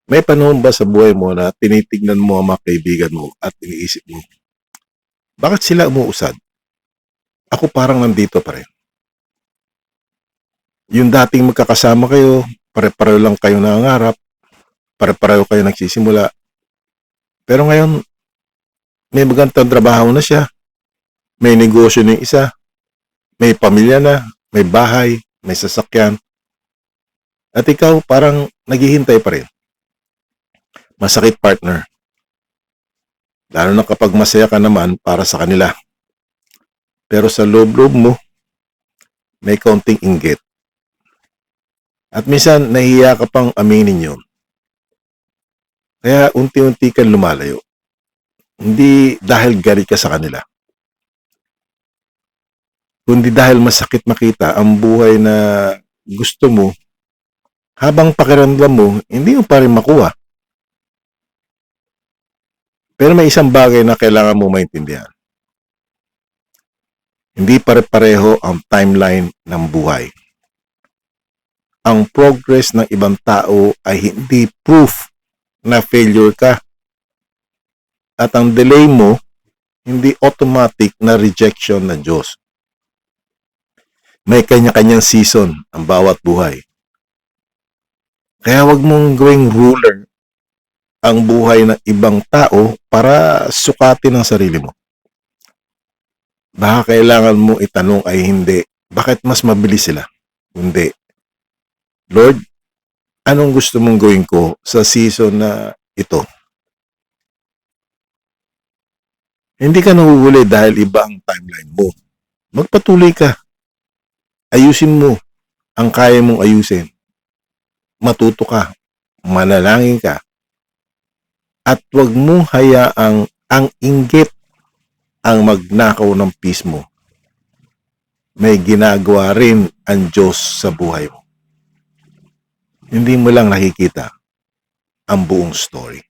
May panahon ba sa buhay mo na tinitignan mo ang mga kaibigan mo at iniisip mo, bakit sila umuusad? Ako parang nandito pa rin. Yung dating magkakasama kayo, pare-pareho lang kayo nangangarap, pare-pareho kayo nagsisimula. Pero ngayon, may magandang trabaho na siya, may negosyo na yung isa, may pamilya na, may bahay, may sasakyan. At ikaw parang naghihintay pa rin. Masakit, partner. Lalo na kapag masaya ka naman para sa kanila. Pero sa loob-loob mo, may kaunting inggit. At minsan, nahihiya ka pang aminin yun. Kaya unti-unti kang lumalayo. Hindi dahil galit ka sa kanila, kundi dahil masakit makita ang buhay na gusto mo, habang pakiramdam mo, hindi mo pa rin makuha. Pero may isang bagay na kailangan mo maintindihan. Hindi pare-pareho ang timeline ng buhay. Ang progress ng ibang tao ay hindi proof na failure ka. At ang delay mo, hindi automatic na rejection ng Diyos. May kanya-kanyang season ang bawat buhay. Kaya wag mong gawing ruler ang buhay ng ibang tao para sukatin ang sarili mo. Baka kailangan mo itanong ay hindi, bakit mas mabilis sila? Hindi. Lord, anong gusto mong gawin ko sa season na ito? Hindi ka nahuhuli dahil iba ang timeline mo. Magpatuloy ka. Ayusin mo ang kaya mong ayusin. Matuto ka. Manalangin ka. At huwag mo hayaang ang inggit ang magnakaw ng peace mo. May ginagawa rin ang Diyos sa buhay mo. Hindi mo lang nakikita ang buong story.